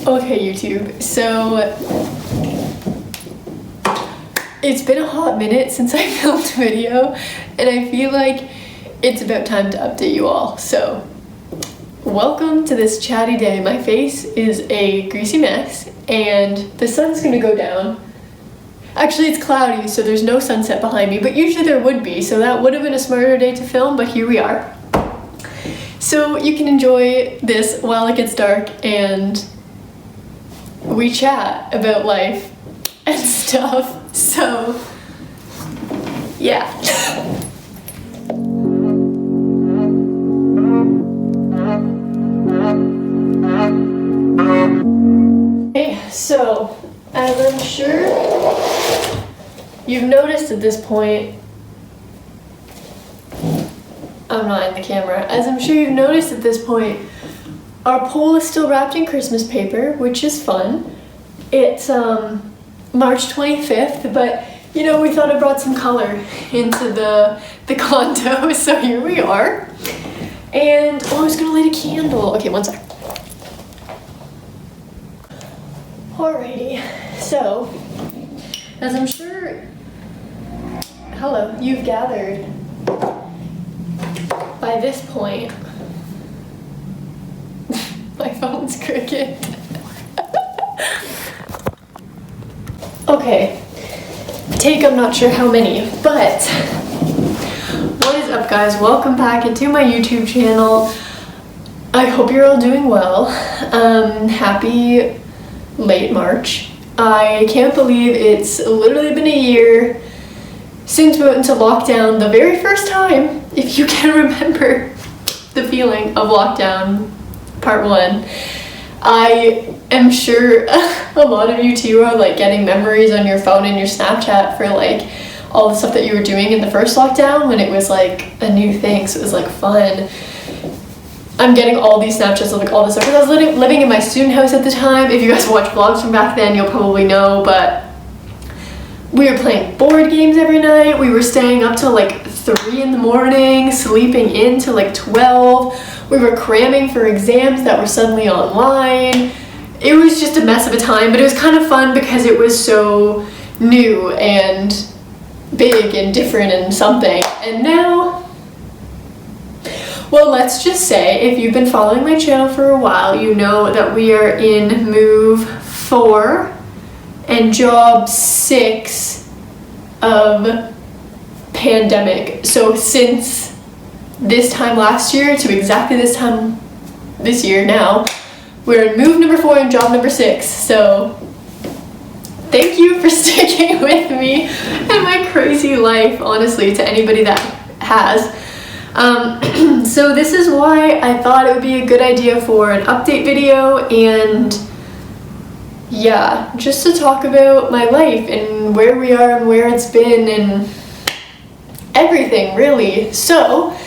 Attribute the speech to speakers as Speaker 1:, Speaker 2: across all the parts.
Speaker 1: Okay, YouTube, so it's been a hot minute since I filmed a video, and I feel like it's about time to update you all. So, welcome to this chatty day. My face is a greasy mess, and the sun's gonna go down. Actually, it's cloudy, so there's no sunset behind me, but usually there would be, so that would have been a smarter day to film, but here we are. So you can enjoy this while it gets dark and we chat about life and stuff. So, yeah. Okay, so as I'm sure you've noticed at this point, I'm not in the camera. As I'm sure you've noticed at this point, our pole is still wrapped in Christmas paper, which is fun. It's March 25th, but you know, we thought it brought some color into the condo, so here we are. And, oh, I was gonna light a candle. Okay, one sec. Alrighty, so, as I'm sure, hello, you've gathered by this point. My phone's crooked. Okay, I'm not sure how many, but what is up, guys? Welcome back into my YouTube channel. I hope you're all doing well. Happy late March. I can't believe it's literally been a year since we went into lockdown the very first time, if you can remember the feeling of lockdown part 1. I am sure a lot of you too are like getting memories on your phone and your Snapchat for like all the stuff that you were doing in the first lockdown when it was like a new thing, so it was like fun. I'm getting all these Snapchats of like all this stuff because I was living in my student house at the time. If you guys watch vlogs from back then, you'll probably know, but we were playing board games every night. We were staying up till like 3 in the morning, sleeping in till like 12. We were cramming for exams that were suddenly online. It was just a mess of a time, but it was kind of fun because it was so new and big and different and something. And now, well, let's just say if you've been following my channel for a while, you know that we are in move 4 and job 6 of pandemic. So since this time last year to exactly this time this year now, we're in move number 4 and job number 6. So thank you for sticking with me and my crazy life, honestly, to anybody that has. So this is why I thought it would be a good idea for an update video, and yeah, just to talk about my life and where we are and where it's been and everything, really. So,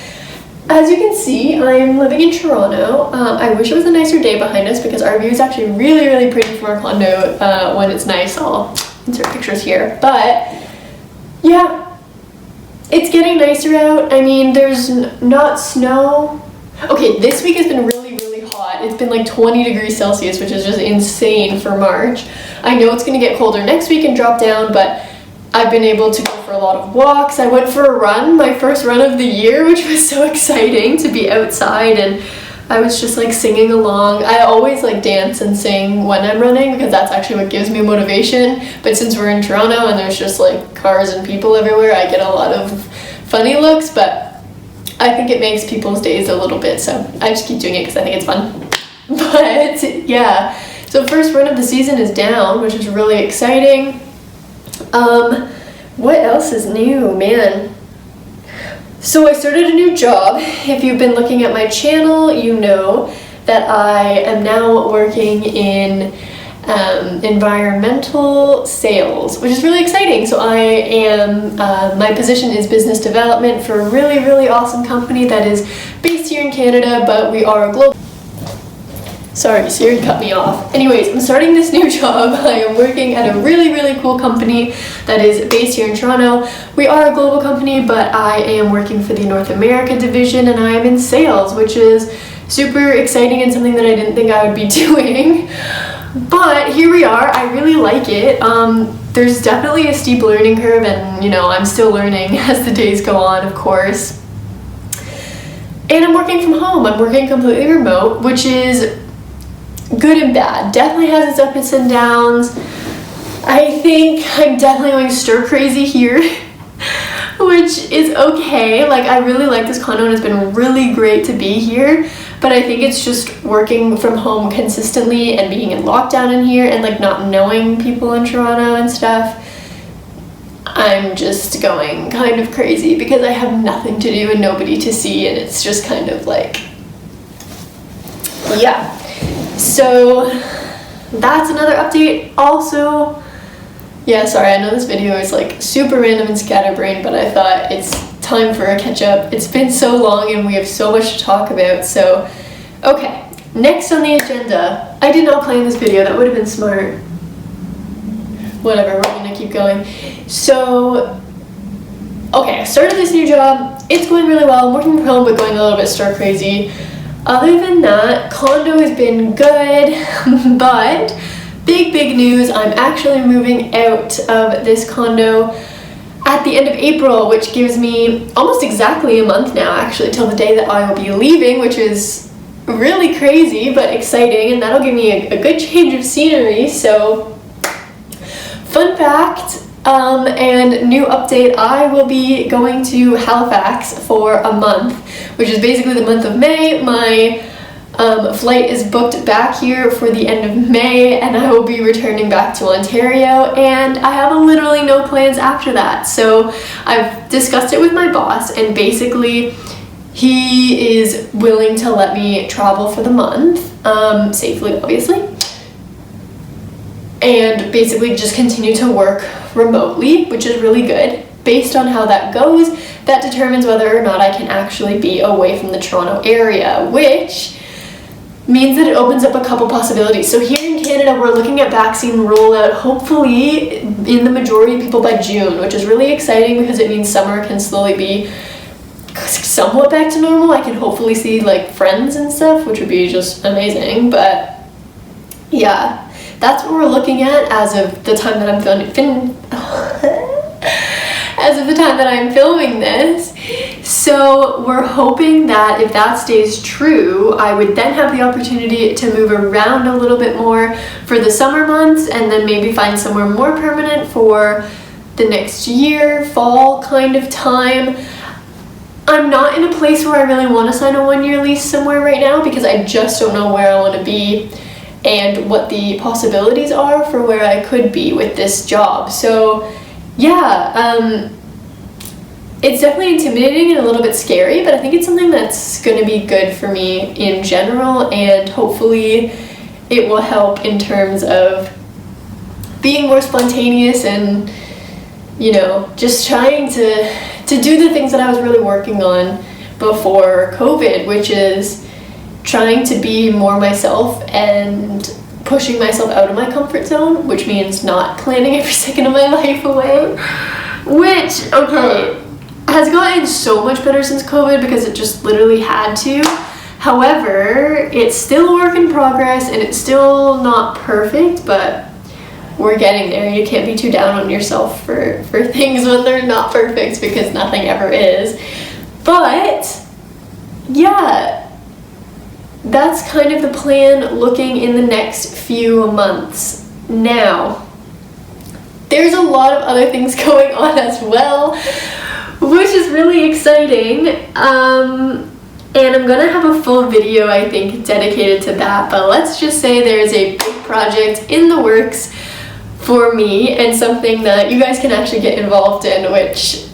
Speaker 1: as you can see, I'm living in Toronto. I wish it was a nicer day behind us because our view is actually really, really pretty from our condo when it's nice. I'll insert pictures here. But, yeah, it's getting nicer out. I mean, there's not snow. Okay, this week has been really, really hot. It's been like 20 degrees Celsius, which is just insane for March. I know it's going to get colder next week and drop down, but I've been able to go for a lot of walks. I went for a run, my first run of the year, which was so exciting to be outside, and I was just like singing along. I always like dance and sing when I'm running because that's actually what gives me motivation, but since we're in Toronto and there's just like cars and people everywhere, I get a lot of funny looks, but I think it makes people's days a little bit, so I just keep doing it because I think it's fun. But yeah, so first run of the season is down, which is really exciting. What else is new, man? So I started a new job. If you've been looking at my channel, you know that I am now working in environmental sales, which is really exciting. So I am, my position is business development for a really, really awesome company that is based here in Canada, but we are global. Sorry, Siri cut me off. Anyways, I'm starting this new job. I am working at a really, really cool company that is based here in Toronto. We are a global company, but I am working for the North America division and I am in sales, which is super exciting and something that I didn't think I would be doing. But here we are. I really like it. There's definitely a steep learning curve, and you know, I'm still learning as the days go on, of course. And I'm working from home. I'm working completely remote, which is good and bad. Definitely has its ups and downs. I think I'm definitely going stir crazy here, which is okay. Like, I really like this condo and it's been really great to be here, but I think it's just working from home consistently and being in lockdown in here and like not knowing people in Toronto and stuff. I'm just going kind of crazy because I have nothing to do and nobody to see, and it's just kind of like, yeah. So that's another update. Also, yeah, sorry, I know this video is like super random and scatterbrained, but I thought it's time for a catch up. It's been so long and we have so much to talk about. So, okay, next on the agenda, I did not plan this video, that would have been smart. Whatever, we're gonna keep going. So, okay, I started this new job. It's going really well. I'm working from home, but going a little bit stir crazy. Other than that, condo has been good, but big news, I'm actually moving out of this condo at the end of April, which gives me almost exactly a month now, actually, till the day that I will be leaving, which is really crazy, but exciting, and that'll give me a good change of scenery. So, fun fact, and new update, I will be going to Halifax for a month, which is basically the month of May. My flight is booked back here for the end of May, and I will be returning back to Ontario, and I have literally no plans after that. So I've discussed it with my boss, and basically he is willing to let me travel for the month, safely obviously, and basically just continue to work remotely, which is really good. Based on how that goes, that determines whether or not I can actually be away from the Toronto area, which means that it opens up a couple possibilities. So here in Canada, we're looking at vaccine rollout, hopefully in the majority of people by June, which is really exciting because it means summer can slowly be somewhat back to normal. I can hopefully see like friends and stuff, which would be just amazing. But yeah, that's what we're looking at as of the time that I'm filming this. So we're hoping that if that stays true, I would then have the opportunity to move around a little bit more for the summer months, and then maybe find somewhere more permanent for the next year, fall kind of time. I'm not in a place where I really want to sign a 1-year lease somewhere right now because I just don't know where I want to be and what the possibilities are for where I could be with this job. So yeah, it's definitely intimidating and a little bit scary, but I think it's something that's going to be good for me in general, and hopefully it will help in terms of being more spontaneous and, you know, just trying to do the things that I was really working on before COVID, which is trying to be more myself and pushing myself out of my comfort zone, which means not planning every second of my life away, which, okay, has gotten so much better since COVID because it just literally had to. However, it's still a work in progress and it's still not perfect, but we're getting there. You can't be too down on yourself for things when they're not perfect, because nothing ever is. But yeah, that's kind of the plan looking in the next few months. Now, there's a lot of other things going on as well, which is really exciting. And I'm gonna have a full video, I think, dedicated to that, but let's just say there's a big project in the works for me, and something that you guys can actually get involved in, which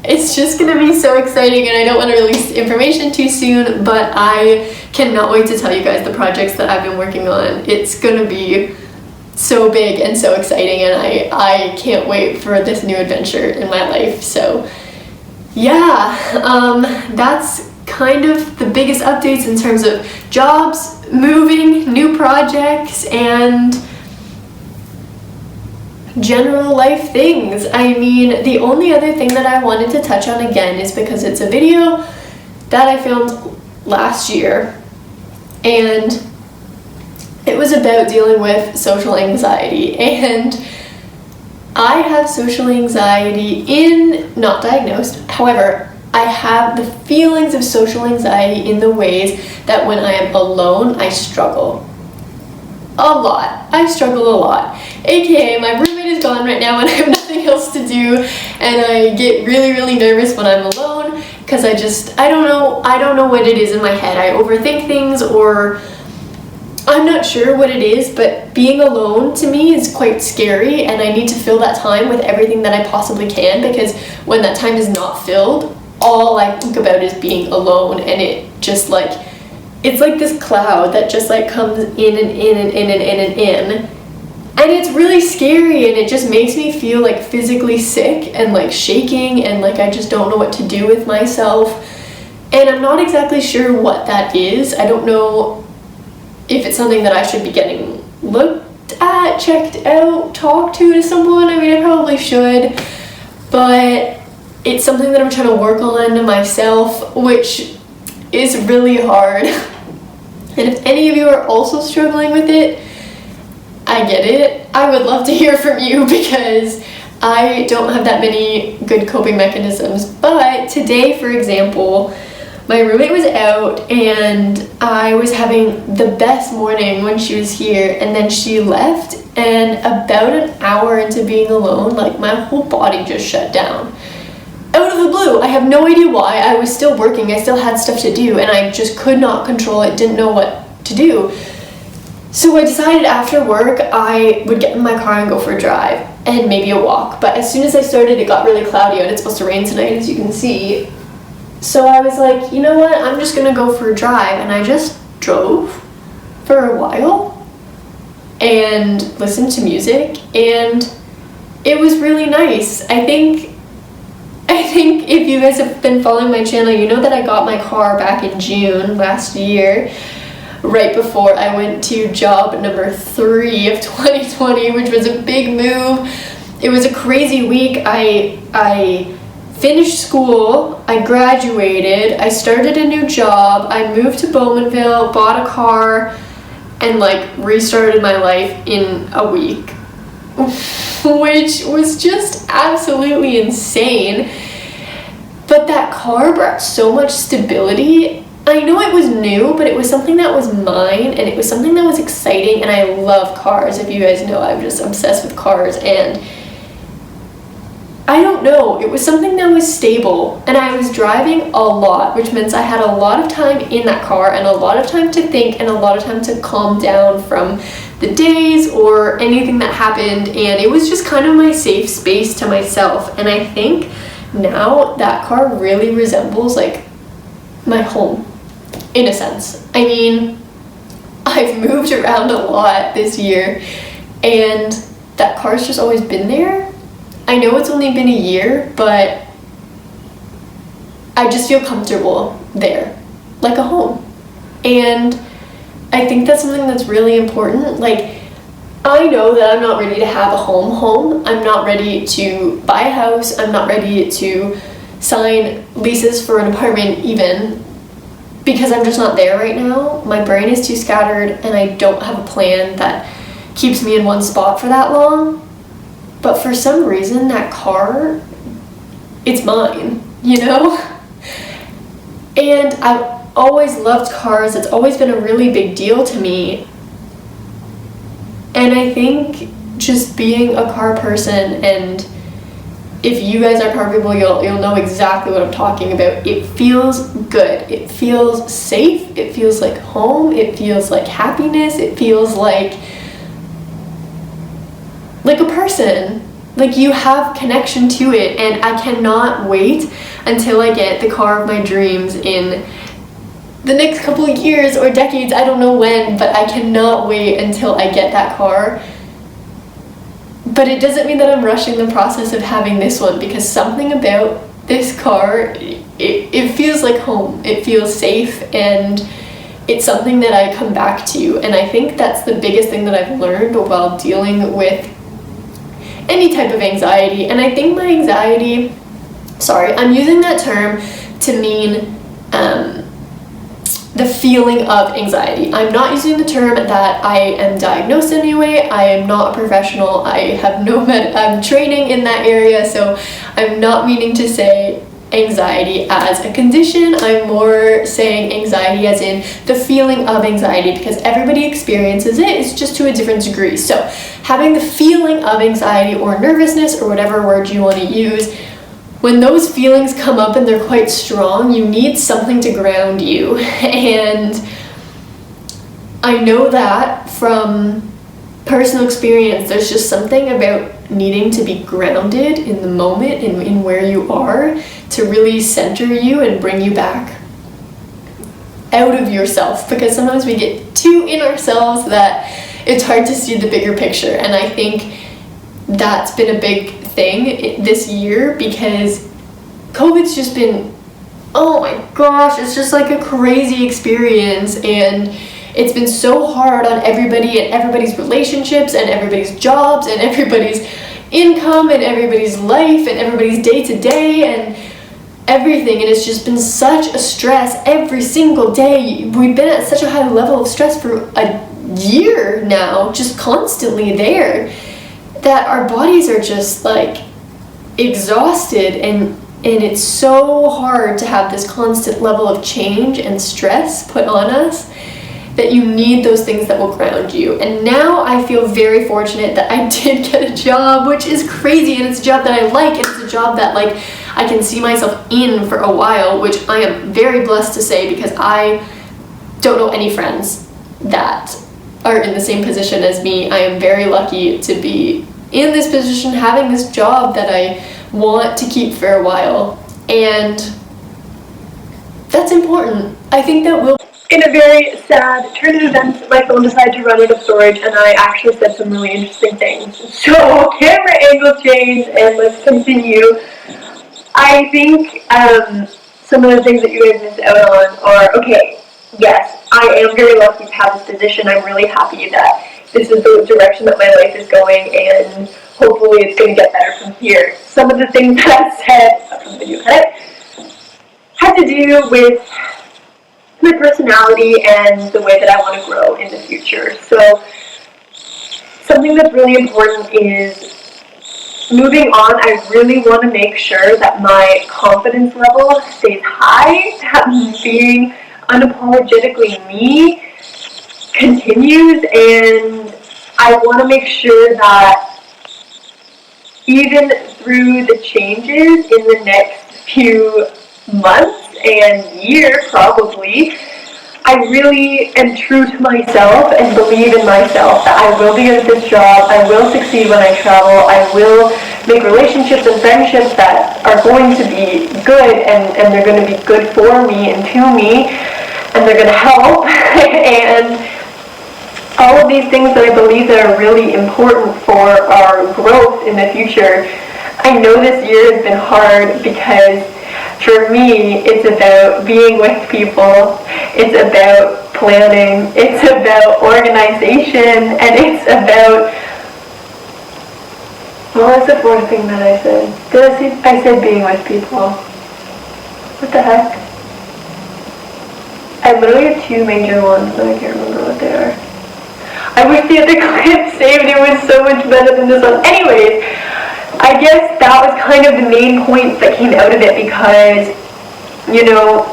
Speaker 1: it's just gonna be so exciting, and I don't want to release information too soon, but I cannot wait to tell you guys the projects that I've been working on. It's gonna be so big and so exciting, and I can't wait for this new adventure in my life. So yeah, that's kind of the biggest updates in terms of jobs, moving, new projects, and general life things. I mean, the only other thing that I wanted to touch on again is because it's a video that I filmed last year, and it was about dealing with social anxiety, and I have social anxiety not diagnosed, however, I have the feelings of social anxiety in the ways that when I am alone, I struggle. A lot. I struggle a lot. AKA, my roommate is gone right now and I have nothing else to do, and I get really, really nervous when I'm alone because I don't know what it is in my head. I overthink things, or I'm not sure what it is, but being alone to me is quite scary, and I need to fill that time with everything that I possibly can, because when that time is not filled, all I think about is being alone, and it just like, it's like this cloud that just like comes in and in and in and in and in, and it's really scary, and it just makes me feel like physically sick and like shaking, and like I just don't know what to do with myself, and I'm not exactly sure what that is. I don't know if it's something that I should be getting looked at, checked out, talked to someone. I mean, I probably should, but it's something that I'm trying to work on myself, which is really hard. And if any of you are also struggling with it, I get it. I would love to hear from you, because I don't have that many good coping mechanisms. But today, for example, my roommate was out and I was having the best morning when she was here, and then she left, and about an hour into being alone, like my whole body just shut down. Out of the blue. I have no idea why. I was still working, I still had stuff to do, and I just could not control it, didn't know what to do. So I decided after work I would get in my car and go for a drive and maybe a walk. But as soon as I started, it got really cloudy out. It's supposed to rain tonight, as you can see. So I was like, you know what, I'm just gonna go for a drive, and I just drove for a while and listened to music, and it was really nice. I think if you guys have been following my channel, you know that I got my car back in June last year, right before I went to job number 3 of 2020, which was a big move. It was a crazy week. I finished school, I graduated, I started a new job, I moved to Bowmanville, bought a car, and like restarted my life in a week, which was just absolutely insane. But that car brought so much stability. I know it was new, but it was something that was mine, and it was something that was exciting, and I love cars. If you guys know, I'm just obsessed with cars, and I don't know, it was something that was stable, and I was driving a lot, which means I had a lot of time in that car, and a lot of time to think, and a lot of time to calm down from the days or anything that happened, and it was just kind of my safe space to myself. And I think now that car really resembles like my home, in a sense. I mean, I've moved around a lot this year, and that car's just always been there. I know it's only been a year, but I just feel comfortable there, like a home. And I think that's something that's really important. Like, I know that I'm not ready to have a home. I'm not ready to buy a house. I'm not ready to sign leases for an apartment even, because I'm just not there right now. My brain is too scattered, and I don't have a plan that keeps me in one spot for that long. But for some reason, that car, it's mine, you know? And I've always loved cars. It's always been a really big deal to me. And I think just being a car person, and if you guys are car people, you'll know exactly what I'm talking about. It feels good. It feels safe. It feels like home. It feels like happiness. It feels like a person. Like, you have connection to it, and I cannot wait until I get the car of my dreams in the next couple of years or decades. I don't know when, but I cannot wait until I get that car. But it doesn't mean that I'm rushing the process of having this one, because something about this car, it feels like home. It feels safe, and it's something that I come back to. And I think that's the biggest thing that I've learned while dealing with any type of anxiety. And I think my anxiety, sorry, I'm using that term to mean the feeling of anxiety. I'm not using the term that I am diagnosed in any way. I am not a professional. I have I'm training in that area, so I'm not meaning to say anxiety as a condition. I'm more saying anxiety as in the feeling of anxiety, because everybody experiences it. It's just to a different degree. So having the feeling of anxiety or nervousness or whatever word you want to use, when those feelings come up and they're quite strong, you need something to ground you. And I know that from personal experience, there's just something about needing to be grounded in the moment and in where you are to really center you and bring you back out of yourself, because sometimes we get too in ourselves that it's hard to see the bigger picture. And I think that's been a big thing this year, because COVID's just been, oh my gosh, it's just like a crazy experience, and it's been so hard on everybody and everybody's relationships and everybody's jobs and everybody's income and everybody's life and everybody's day-to-day and everything. And it's just been such a stress every single day. We've been at such a high level of stress for a year now, just constantly there, that our bodies are just like exhausted, and it's so hard to have this constant level of change and stress put on us that you need those things that will ground you. And now I feel very fortunate that I did get a job, which is crazy, and it's a job that I like, and it's a job that like I can see myself in for a while, which I am very blessed to say, because I don't know any friends that are in the same position as me. I am very lucky to be in this position, having this job that I want to keep for a while, and that's important. I think that will.
Speaker 2: In a very sad turn of events, my phone decided to run out of storage, and I actually said some really interesting things. So, camera angle change, and let's continue. I think some of the things that you guys missed out on are, okay, yes, I am very lucky to have this position. I'm really happy that this is the direction that my life is going, and hopefully it's going to get better from here. Some of the things that I said from the video cut had to do with my personality and the way that I want to grow in the future. So something that's really important is moving on. I really want to make sure that my confidence level stays high, that being unapologetically me continues, and I want to make sure that even through the changes in the next few months and year probably, I really am true to myself and believe in myself that I will be good at this job, I will succeed when I travel, I will make relationships and friendships that are going to be good, and they're going to be good for me and to me, and they're going to help, and all of these things that I believe that are really important for our growth in the future. I know this year has been hard because for me, it's about being with people, it's about planning, it's about organization, and it's about, what was the fourth thing that I said? I said being with people. What the heck? I literally have two major ones, but I can't remember what they are. I wish they had the clip saved, it was so much better than this one. Anyways, I guess that was kind of the main points that came out of it, because, you know,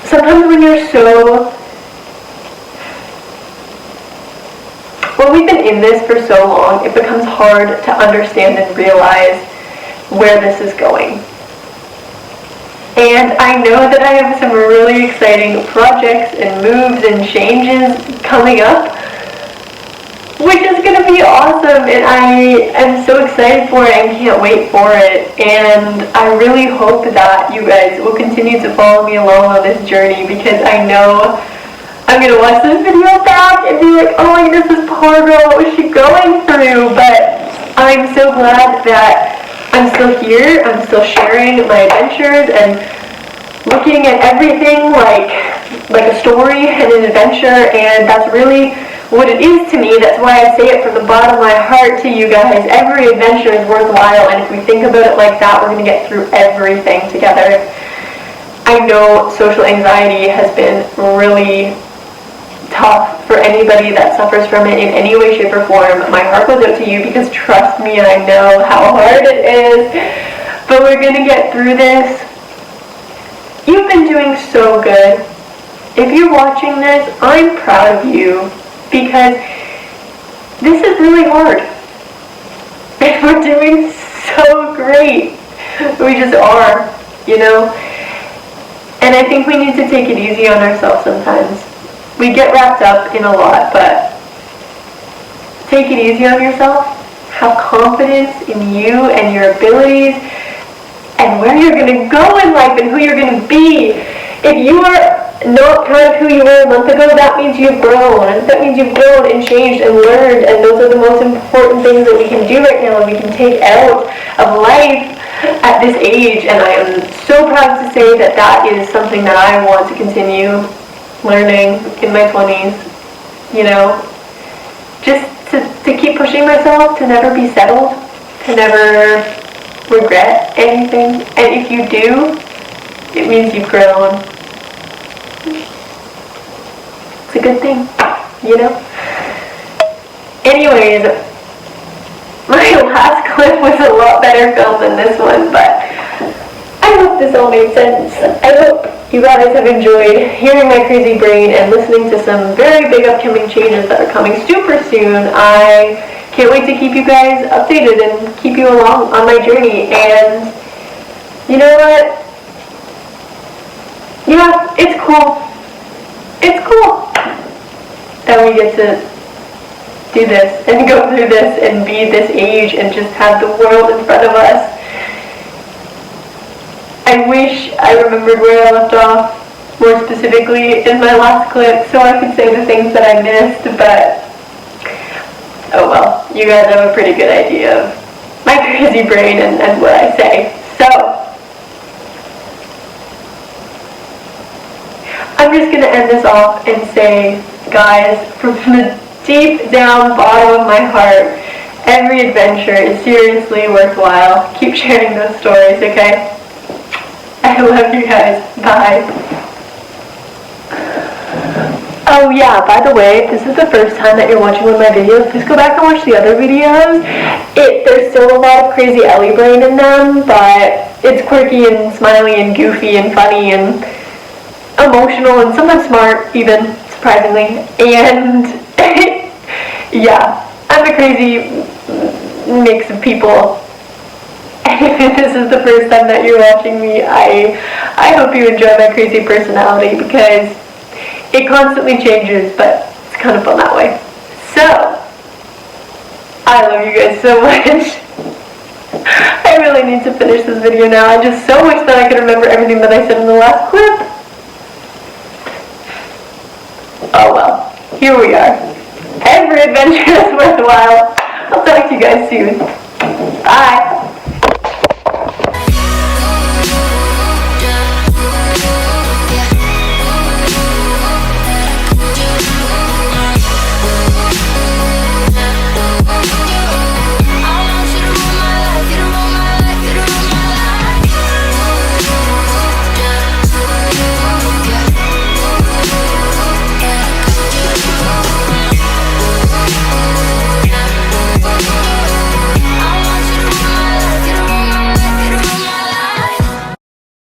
Speaker 2: sometimes when you're when we've been in this for so long, it becomes hard to understand and realize where this is going. And I know that I have some really exciting projects and moves and changes coming up, which is going to be awesome, and I am so excited for it and can't wait for it. And I really hope that you guys will continue to follow me along on this journey, because I know I'm going to watch this video back and be like, oh my goodness, this poor girl, what was she going through? But I'm so glad that I'm still here, I'm still sharing my adventures and looking at everything like a story and an adventure, and that's really what it is to me. That's why I say it from the bottom of my heart to you guys. Every adventure is worthwhile, and if we think about it like that, we're going to get through everything together. I know social anxiety has been really tough for anybody that suffers from it in any way, shape, or form. My heart goes out to you because trust me, I know how hard it is. But we're gonna get through this. You've been doing so good. If you're watching this, I'm proud of you because this is really hard. And we're doing so great. We just are, you know? And I think we need to take it easy on ourselves sometimes. We get wrapped up in a lot, but take it easy on yourself. Have confidence in you and your abilities and where you're going to go in life and who you're going to be. If you are not proud of who you were a month ago, that means you've grown. That means you've grown and changed and learned, and those are the most important things that we can do right now and we can take out of life at this age. And I am so proud to say that that is something that I want to continue learning in my 20s, you know, just to keep pushing myself, to never be settled, to never regret anything. And if you do, it means you've grown. It's a good thing, you know? Anyways, my last clip was a lot better filmed than this one, but I hope this all made sense. I hope you guys have enjoyed hearing my crazy brain and listening to some very big upcoming changes that are coming super soon. I can't wait to keep you guys updated and keep you along on my journey. And you know what? Yeah, it's cool. It's cool that we get to do this and go through this and be this age and just have the world in front of us. I wish I remembered where I left off more specifically in my last clip so I could say the things that I missed, but oh well, you guys have a pretty good idea of my crazy brain and what I say. So, I'm just going to end this off and say, guys, from the deep down bottom of my heart, every adventure is seriously worthwhile. Keep sharing those stories, okay? I love you guys. Bye. Oh yeah, by the way, if this is the first time that you're watching one of my videos, please go back and watch the other videos. There's still a lot of crazy Ellie Brain in them, but it's quirky and smiley and goofy and funny and emotional and sometimes smart even, surprisingly. And yeah, I'm a crazy mix of people. And if this is the first time that you're watching me, I hope you enjoy my crazy personality because it constantly changes, but it's kind of fun that way. So, I love you guys so much. I really need to finish this video now. I just so wish that I could remember everything that I said in the last clip. Oh well, here we are. Every adventure is worthwhile. I'll talk to you guys soon. Bye.